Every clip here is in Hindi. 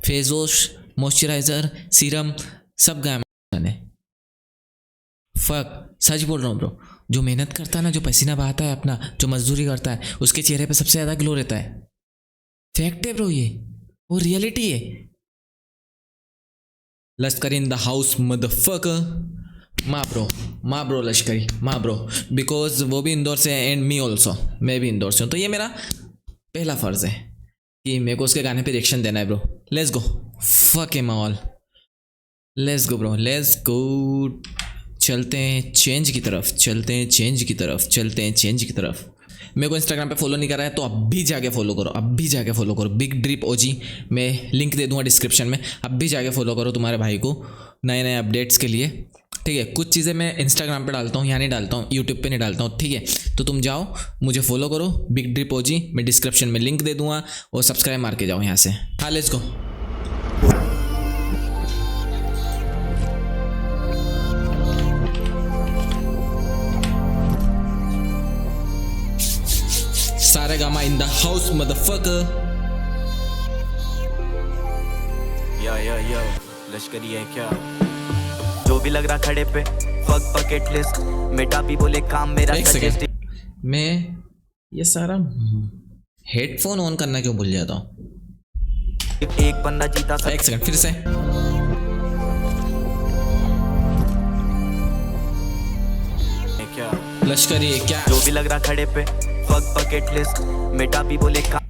फेस वॉश, मॉइस्चराइजर, सीरम सब गायब मैंने। फक, सच बोल रहा हूँ ब्रो। जो मेहनत करता है ना, जो पसीना बहाता है अपना, जो मजदूरी करता है, उसके चेहरे पे सबसे ज़्यादा ग्लो रहता है। फैक्ट है ब्रो ये, वो रियलिटी है। लश्करी इन द हाउस मदरफकर। माँ ब्रो लश्करी, माँ ब्रो। बिकॉज वो भी इंदौर से है एंड मी ऑल्सो, मैं भी इंदौर से हूँ। तो ये मेरा पहला फ़र्ज़ है कि मेरे को उसके गाने पे रिएक्शन देना है bro. Let's go, fuck him all, let's go bro, let's go. चलते हैं चेंज की तरफ, चलते हैं चेंज की तरफ, चलते हैं चेंज की तरफ। मेरे को इंस्टाग्राम पे फॉलो नहीं कर रहा है तो अभी जाके फॉलो करो, अभी जाके फॉलो करो। बिग ड्रिप ओजी, मैं लिंक दे दूंगा डिस्क्रिप्शन में। अभी जाके फॉलो करो तुम्हारे भाई को नए नए अपडेट्स के लिए, ठीक है। कुछ चीज़ें मैं इंस्टाग्राम पे डालता हूँ, यहाँ नहीं डालता हूँ, यूट्यूब पे नहीं डालता हूँ, ठीक है। तो तुम जाओ, मुझे फॉलो करो, बिग ड्रिप ओजी। मैं डिस्क्रिप्शन में लिंक दे दूंगा और सब्सक्राइब मार के जाओ यहाँ से। हाँ, let's go. Saregama in the house motherfucker. या लश्करी है क्या? जो भी लग रहा खड़े पे, फक बकेट लिस्ट मेटा भी बोले काम मेरा। एक सेकंड, मैं ये सारा हेडफोन ऑन करना क्यों भूल जाता हूँ? एक बंदा जीता सब। एक सेकंड, फिर से। क्या लश्करी है क्या? जो भी लग रहा खड़े पे, फक बकेट लिस्ट मेटा भी बोले काम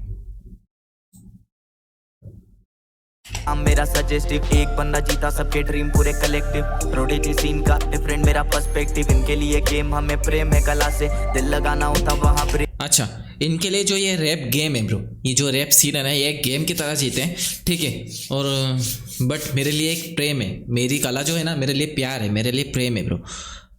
मेरा सजेस्टिव। एक बंदा जीता सबके ड्रीम पूरे कलेक्टिव। प्रोडिजी सीन का डिफरेंट मेरा पर्सपेक्टिव। इनके लिए गेम हमें प्रेम है कला से, दिल लगाना होता वहाँ प्रेम। अच्छा, इनके लिए जो ये रैप गेम है ब्रो, ये जो रैप सीन है ना, ये एक गेम की तरह जीते हैं, ठीक है। और बट मेरे लिए एक प्रेम है, मेरी कला जो है ना, मेरे लिए प्यार है, मेरे लिए प्रेम है ब्रो।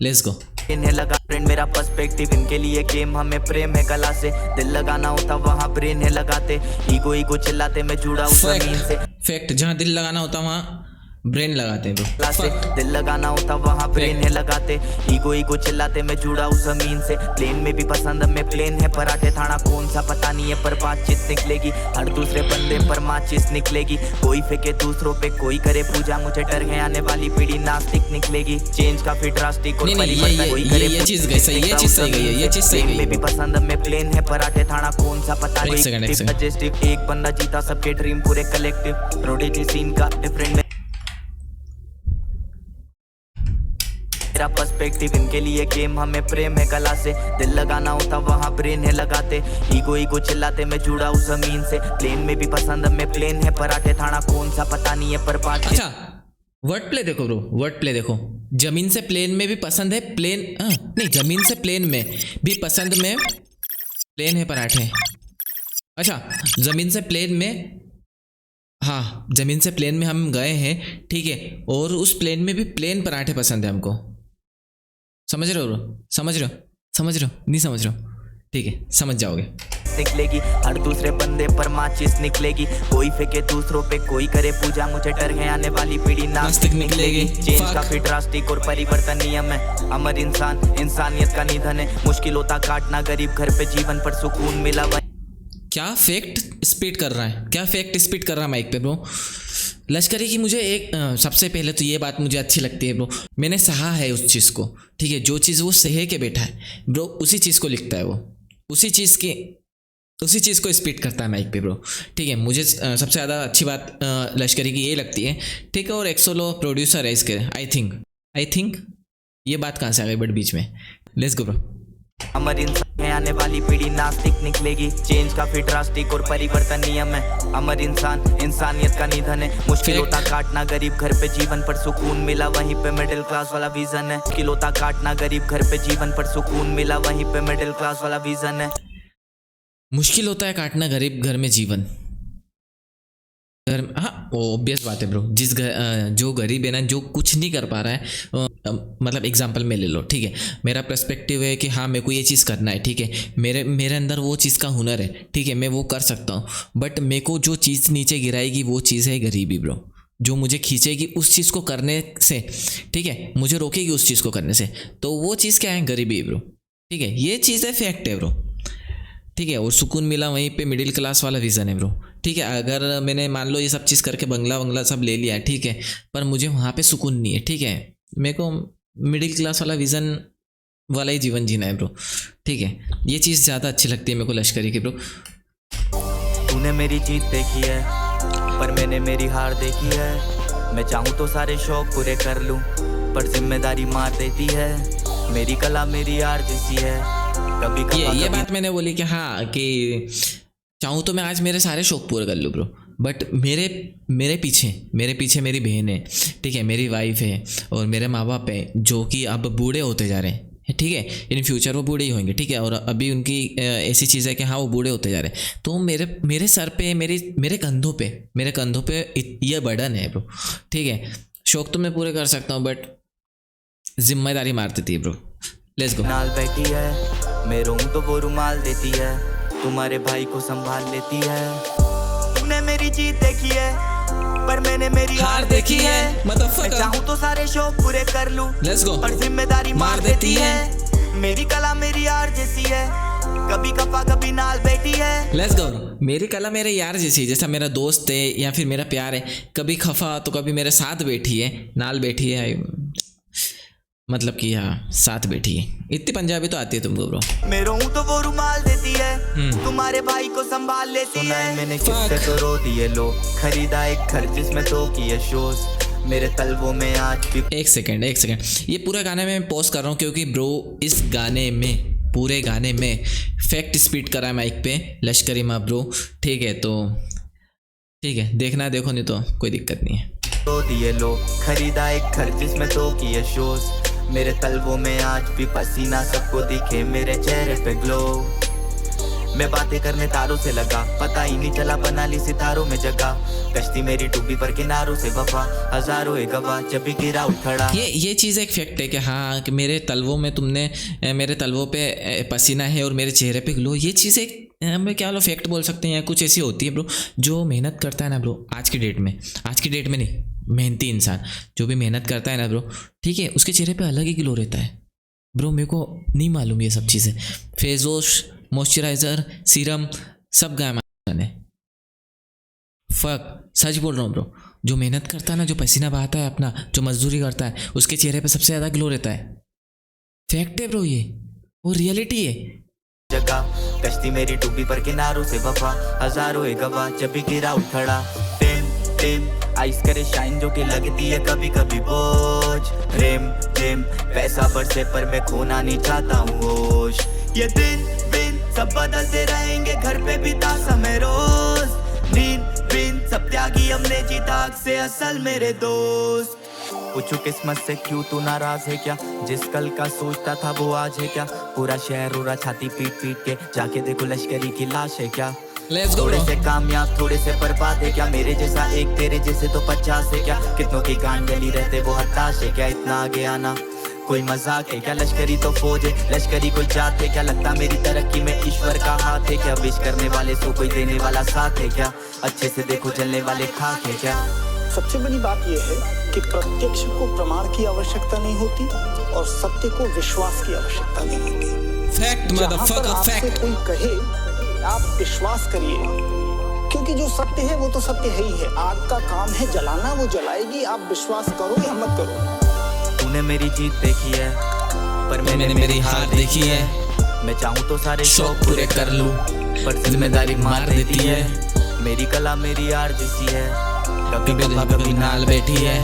Let's go. इन्हें लगा फ्रेंड मेरा पर्सपेक्टिव। इनके लिए गेम हमें प्रेम है कला से, दिल लगाना होता वहाँ ब्रेन है लगाते। ईगो चिल्लाते मैं जुड़ा हूँ जमीन से। फैक्ट, जहाँ दिल लगाना होता वहाँ ब्रेन लगाते हैं ब्रो। से दिल लगाना होता वहाँ ब्रेन है लगाते। ईगो चिल्लाते मैं जुड़ा हूँ जमीन से। प्लेन में भी पसंद में प्लेन है पराठे थाना कौन सा पता नहीं है, पर बातचीत निकलेगी हर दूसरे बंदे पर माचिस निकलेगी। कोई फेंके दूसरों पे, कोई करे पूजा, मुझे डर है आने वाली पीढ़ी नास्तिक निकलेगी। चेंज काफी ड्रास्टिक और परिवर्तन कोई करे। ये चीज गई सही, ये चीज सही गई है, ये चीज सही गई है। में भी पसंद में प्लेन है पराठे थाना कौन सा पता नहीं। सजेस्टिव एक बंदा जीता सबके ड्रीम पूरे कलेक्टिव। प्रोडिजी सीन का डिफरेंट मेरा पर्सपेक्टिव। इनके लिए गेम हमें प्रेम है कला से, दिल लगाना होता वहाँ ब्रेन है लगाते। ईगो चिल्लाते मैं जुड़ा हूँ जमीन से। प्लेन में भी पसंद में प्लेन है पराठे थाना कौन सा पता नहीं है, पर बात। अच्छा, वर्ड प्ले देखो ब्रो, वर्ड प्ले देखो। जमीन से प्लेन में भी पसंद है प्लेन, नहीं, जमीन से प्लेन में भी पसंद में प्लेन है पराठे। अच्छा, जमीन से प्लेन में, हाँ, जमीन से प्लेन में हम गए हैं, ठीक है। और उस प्लेन में भी प्लेन पराठे पसंद है हमको। समझ रहे हो ब्रो? समझ रहे हो? समझ रहे हो? नहीं समझ रहे हो? ठीक है, समझ जाओगे। निकलेगी हर दूसरे बंदे पर माचिस निकलेगी। कोई फेंके दूसरों पे, कोई करे पूजा, मुझे डर है आने वाली पीढ़ी नास्तिक निकलेगी। चेंज काफी ड्रास्टिक और परिवर्तन नियम है। अमर इंसान इंसानियत का निधन है। मुश्किल होता काटना गरीब घर पे, जीवन पर सुकून मिला। क्या फैक्ट स्पीड कर रहा है, क्या फैक्ट स्पीड कर रहा है माइक पे ब्रो। लश्करी की मुझे एक सबसे पहले तो ये बात मुझे अच्छी लगती है ब्रो, मैंने सहा है उस चीज़ को, ठीक है। जो चीज़ वो सहे के बैठा है ब्रो, उसी चीज़ को लिखता है वो, उसी चीज़ को स्पीड करता है माइक पे ब्रो, ठीक है। मुझे सबसे ज़्यादा अच्छी बात लश्करी की ये लगती है, ठीक है। और एक्सोलो प्रोड्यूसर है इसके, आई थिंक ये बात कहाँ से आ गई बट बीच में। Let's go bro. अमर इंसान है आने वाली पीढ़ी नास्तिक निकलेगी। चेंज काफी ड्रास्टिक और परिवर्तन नियम है। अमर इंसान इंसानियत का निधन है। मुश्किल होता काटना गरीब घर पे, जीवन पर सुकून मिला वहीं पे मिडिल क्लास वाला विजन है। मुश्किल होता काटना गरीब घर पे, जीवन पर सुकून मिला वहीं पे मिडिल क्लास वाला विजन है। मुश्किल होता है काटना गरीब घर में जीवन, हाँ ऑब्वियस बात है ब्रो। जिस जो गरीब है ना, जो कुछ नहीं कर पा रहा है, मतलब एग्जांपल में ले लो, ठीक है। मेरा पर्सपेक्टिव है कि हाँ मेरे को ये चीज़ करना है, ठीक है। मेरे अंदर वो चीज़ का हुनर है, ठीक है, मैं वो कर सकता हूँ। बट मेरे को जो चीज़ नीचे गिराएगी वो चीज़ है गरीबी ब्रो, जो मुझे खींचेगी उस चीज़ को करने से, ठीक है, मुझे रोकेगी उस चीज़ को करने से। तो वो चीज़ क्या है? गरीबी ब्रो, ठीक है। ये चीज़ है, फैक्ट है ब्रो, ठीक है। और सुकून मिला वहीं पे मिडिल क्लास वाला विज़न है ब्रो, ठीक है। ठीक है, अगर मैंने मान लो ये सब चीज़ करके बंगला वंगला सब ले लिया है, ठीक है, पर मुझे वहाँ पे सुकून नहीं है, ठीक है, मेरे को मिडिल क्लास वाला विज़न वाला ही जीवन जीना है ब्रो, ठीक है, ये चीज़ ज़्यादा अच्छी लगती है मेरे को लश्करी की ब्रो। तूने मेरी जीत देखी है पर मैंने मेरी हार देखी है। मैं चाहूँ तो सारे शौक पूरे कर लूँ पर जिम्मेदारी मार देती है। मेरी कला मेरी यार जैसी है, कभी ये बात मैंने बोली कि हाँ कि चाहूँ तो मैं आज मेरे सारे शौक पूरे कर लूँ ब्रो, बट मेरे पीछे मेरी बहन है, ठीक है, मेरी वाइफ है और मेरे माँ बाप है जो कि अब बूढ़े होते जा रहे हैं, ठीक है, इन फ्यूचर वो बूढ़े ही होंगे, ठीक है, और अभी उनकी ऐसी चीज़ है कि हाँ वो बूढ़े होते जा रहे हैं, तो मेरे सर पे मेरे कंधों पे ये बर्डन है ब्रो, ठीक है। शौक तो मैं पूरे कर सकता हूँ बट जिम्मेदारी मार देती है ब्रो। Let's go. नाल बैठी है, मैं रोऊं तो वो रुमाल देती है, तुम्हारे भाई को संभाल लेती है। तूने मेरी जीत देखी है पर मैंने मेरी हार देखी है। मैं चाहूँ तो सारे शौक पूरे कर लूं पर जिम्मेदारी मार देती है। मेरी कला मेरी यार जैसी है, कभी कपा कभी नाल बैठी है। Let's go. मेरी कला मेरे यार जैसी, जैसा मेरा दोस्त है या फिर मेरा प्यार है, कभी खफा तो कभी मेरे साथ बैठी है, नाल बैठी है, मतलब कि हाँ साथ बैठी है। इतनी पंजाबी तो आती है तुमको ब्रो। मैं रोऊं तो वो रुमाल देती है, तुम्हारे भाई को संभाल लेती है। मैंने किससे तो रो दिए लोग, खरीदा एक घर जिसमें तो किए शोज, मेरे तलवों में आज भी। एक सेकंड, ये पूरा गाने में मैं पॉज कर रहा हूँ क्योंकि ब्रो इस गाने में, पूरे गाने में फैक्ट स्पीड करा है माइक पे लश्करी माँ ब्रो, ठीक है, तो ठीक है, देखना देखो, नहीं तो कोई दिक्कत नहीं है। रो दिए लोग, खरीदा एक घर जिसमें तो किए शोज, मेरे तलवों में आज भी पसीना, सबको दिखे मेरे चेहरे पे ग्लो। मैं बातें करने तारों से लगा, पता ही नहीं चला बना ली सितारों में जगह। कश्ती मेरी डूबी पर किनारों से वफा, हजारों एक गवाह जब भी गिरा उठ खड़ा। ये चीज़ एक फैक्ट है कि हाँ कि मेरे तलवों में मेरे तलवों पे पसीना है और मेरे चेहरे पे ग्लो। ये चीज़ एक हमें क्या लो फैक्ट बोल सकते हैं या कुछ ऐसी होती है ब्रो। जो मेहनत करता है ना ब्रो, आज की डेट में नहीं, मेहनती इंसान जो भी मेहनत करता है ना ब्रो, ठीक है, उसके चेहरे पे अलग ही ग्लो रहता है ब्रो। मेरे को नहीं मालूम ये सब चीज़ें, फेस वॉश, मॉइस्चराइज़र, सीरम सब गाय मैंने, फक सच बोल रहा हूँ ब्रो। जो मेहनत करता है ना, जो पसीना बहाता है अपना, जो मजदूरी करता है, उसके चेहरे पे सबसे ज़्यादा ग्लो रहता है। फैक्ट है ब्रो ये, वो रियलिटी है। जगह कश्ती मेरी डूबी पर किनारों से वफा, हजारों एक गवाह जब भी गिरा उठ खड़ा। टिम आइस करे शाइन जो कि लगती है कभी कभी बोझ। रिम पैसा बरसे पर मैं खोना नहीं चाहता हूँ होश। ये दिन सब बदलते रहेंगे, घर पे बिता समय रोज। नींद सब त्यागी हमने जीता आग से असल मेरे दोस्त। पूछू किस्मत से क्यों तू नाराज है क्या, जिस कल का सोचता था वो आज है क्या। पूरा शहर उड़ा छाती पीट के, जाके देखो लश्करी की लाश है क्या। थोड़े से कामयाब थोड़े से बर्बाद है क्या, मेरे जैसा एक तेरे जैसे तो 50 है क्या। कितनों की गांड गली रहते वो हताश है क्या, इतना आगे आना कोई मजाक है क्या। लश्करी तो फौज है, लश्करी कोई जात है क्या। लगता मेरी तरक्की में ईश्वर का हाथ है क्या। विश करने वाले सो कोई देने वाला साथ है क्या। अच्छे से देखो जलने वाले खाक है क्या। सबसे बड़ी बात यह है कि प्रत्यक्ष को प्रमाण की आवश्यकता नहीं होती और सत्य को विश्वास की आवश्यकता नहीं होती। Fact motherfucker fact. कोई कहे आप विश्वास करिए, क्योंकि जो सत्य है वो तो सत्य है ही है। आग का काम है जलाना, वो जलाएगी, आप विश्वास करो या मत करो। तूने मेरी जीत देखी है पर मैंने मेरी हार देखी है। मैं चाहूँ तो सारे शौक पूरे कर लूं पर जिम्मेदारी मार देती है। मेरी कला मेरी यार जैसी है, कभी नाल बैठी है।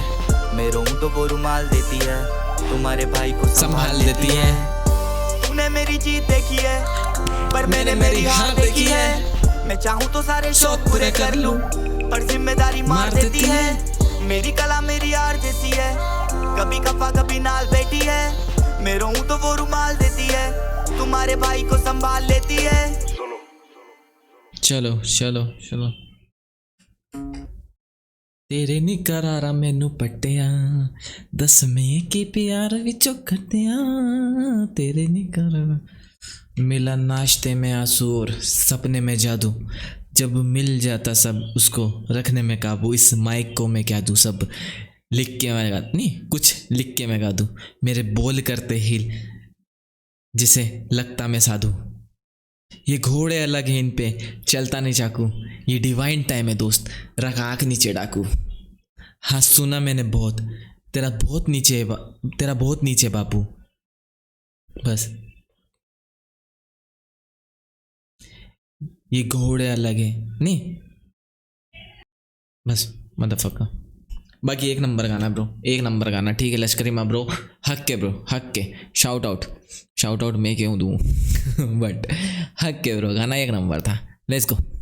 मैं रोऊं तो वो रुमाल देती है, तुम्हारे भाई को संभाल लेती है। तूने मेरी जीत देखी है पर मैंने मेरी हार देखी है। मैं चाहूँ तो सारे शौक पूरे कर लूं पर जिम्मेदारी मार देती है। मेरी कला मेरी यार जैसी है, कभी कपा कभी नाल बैठी है। मैं रोऊं तो वो रुमाल देती है, तुम्हारे भाई को संभाल लेती है। चलो तेरे निकरारा मैनू पट्टिया, दसवें की प्यार विचों कटिया। तेरे निकरारा मिला नाश्ते में आसूर, सपने में जादू, जब मिल जाता सब उसको रखने में काबू। इस माइक को मैं क्या दूँ, सब लिख के मैं गा, नहीं कुछ लिख के मैं गा दूँ। मेरे बोल करते हिल जिसे लगता मैं साधु। ये घोड़े अलग हैं इन पे, चलता नहीं चाकू, ये डिवाइन टाइम है दोस्त, रख आँख नीचे डाकू। हाँ सुना मैंने बहुत, तेरा बहुत नीचे है तेरा बहुत नीचे बापू। बस ये घोड़े अलग है नहीं, बस मदरफक्का। बाकी एक नंबर गाना ब्रो, एक नंबर गाना, ठीक है लश्करी माँ ब्रो, हक के ब्रो, हक के, शाउट आउट मैं क्यों दूँ बट हक के ब्रो, गाना एक नंबर था, लेट्स गो।